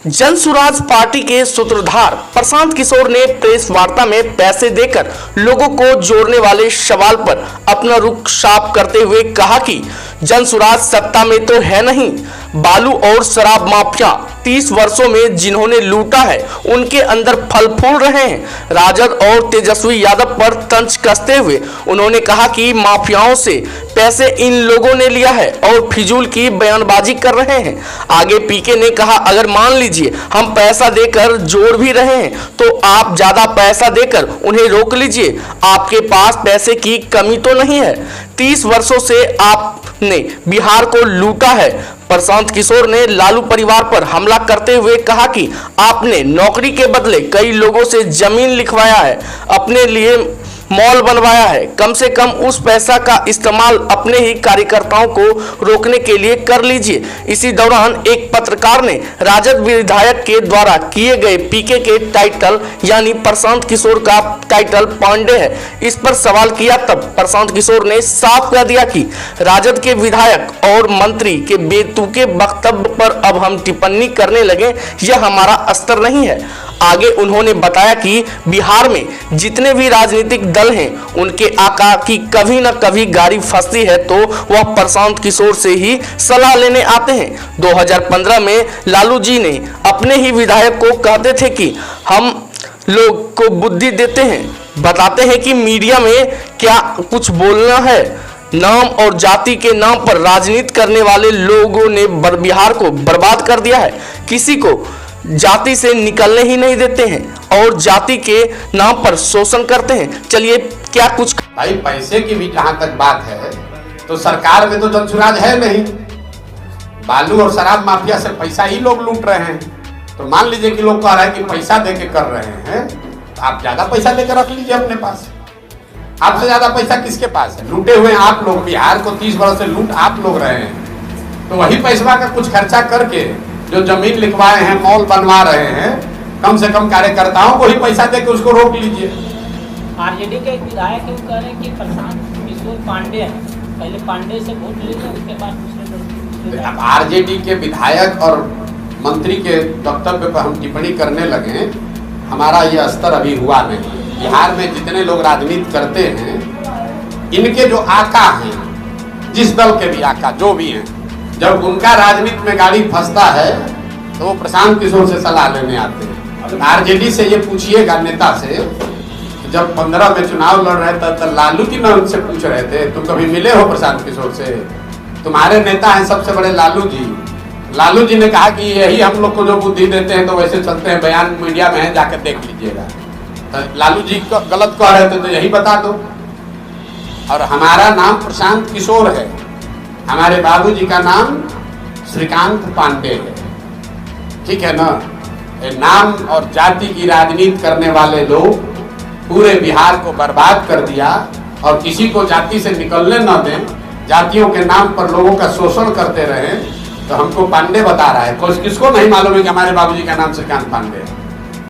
Jan Suraaj party के सूत्रधार प्रशांत किशोर ने प्रेस वार्ता में पैसे देकर लोगों को जोड़ने वाले सवाल पर अपना रुख साफ करते हुए कहा कि जनसुराज सत्ता में तो है नहीं, बालू और शराब माफिया 30 वर्षों में जिन्होंने लूटा है उनके अंदर फल फूल रहे हैं। राजद और तेजस्वी यादव पर तंज कसते हुए उन्होंने कहा कि माफियाओं से पैसे इन लोगों ने लिया है और फिजूल की बयानबाजी कर रहे हैं। आगे पीके ने कहा, अगर मान लीजिए हम पैसा देकर जोड़ भी रहे हैं तो आप ज्यादा पैसा देकर उन्हें रोक लीजिए, आपके पास पैसे की कमी तो नहीं है। 30 वर्षों से आपने बिहार को लूटा है। प्रशांत किशोर ने लालू परिवार पर हमला करते हुए कहा कि आपने नौकरी के बदले कई लोगों से जमीन लिखवाया है, अपने लिए मॉल बनवाया है। कम से कम उस पैसा का इस्तेमाल अपने ही कार्यकर्ताओं को रोकने के लिए कर लीजिए। इसी दौरान एक पत्रकार ने राजद विधायक के द्वारा किए गए पीके के टाइटल यानी प्रशांत किशोर का टाइटल पांडे है, इस पर सवाल किया। तब प्रशांत किशोर ने साफ कर दिया कि राजद के विधायक और मंत्री के बेतुके वक्तव्य पर अब हम टिप्पणी करने लगे, यह हमारा स्तर नहीं है। आगे उन्होंने बताया कि बिहार में जितने भी राजनीतिक दल हैं उनके आका की कभी न कभी गाड़ी फंसती है तो वह प्रशांत किशोर से ही सलाह लेने आते हैं। 2015 में लालू जी ने अपने ही विधायक को कहते थे कि हम लोग को बुद्धि देते हैं, बताते हैं कि मीडिया में क्या कुछ बोलना है। नाम और जाति के नाम पर राजनीति करने वाले लोगों ने बिहार को बर्बाद कर दिया है, किसी को जाति से निकलने ही नहीं देते हैं और जाति के नाम पर शोषण करते हैं। चलिए क्या कुछ भाई, पैसे की भी जहां तक बात है तो सरकार में तो जनसुराज है नहीं, बालू और शराब माफिया से पैसा ही लोग लूट रहे हैं। तो मान लीजिए कि लोग कह रहे हैं कि पैसा देके कर रहे हैं, तो आप ज्यादा पैसा लेकर रख लीजिए अपने पास। आपसे ज्यादा पैसा किसके पास है? लूटे हुए आप लोग, बिहार को 30 वर्ष से लूट आप लोग रहे हैं। तो वही पैसा का कुछ खर्चा करके जो जमीन लिखवाए हैं, मॉल बनवा रहे हैं, कम से कम कार्यकर्ताओं को ही पैसा देकर उसको रोक लीजिए। आरजेडी के एक विधायक कह रहे हैं कि प्रशांत किशोर पांडे है, पहले पांडे से वोट लीजिए उसके बाद। अब आरजेडी के विधायक और मंत्री के वक्तव्य पर हम टिप्पणी करने लगे, हमारा ये स्तर अभी हुआ नहीं। बिहार में जितने लोग राजनीति करते हैं, इनके जो आका हैं, जिस दल के भी आका जो भी हैं, जब उनका राजनीति में गाड़ी फंसता है तो वो प्रशांत किशोर से सलाह लेने आते हैं। आरजेडी से ये पूछिएगा, नेता से, जब 15 में चुनाव लड़ रहे थे तो लालू जी ना उनसे पूछ रहे थे, तुम कभी मिले हो प्रशांत किशोर से? तुम्हारे नेता हैं सबसे बड़े लालू जी। लालू जी ने कहा कि यही हम लोग को जो बुद्धि देते हैं तो वैसे चलते हैं, बयान मीडिया में है, जाकर देख लीजिएगा। तो लालू जी गलत कह रहे थे तो यही बता दो। और हमारा नाम प्रशांत किशोर है, हमारे बाबूजी का नाम श्रीकांत पांडे है, ठीक है ना? नाम और जाति की राजनीति करने वाले लोग पूरे बिहार को बर्बाद कर दिया और किसी को जाति से निकलने न दें, जातियों के नाम पर लोगों का शोषण करते रहे। तो हमको पांडे बता रहा है, किसको नहीं मालूम है कि हमारे बाबूजी का नाम श्रीकांत पांडे है।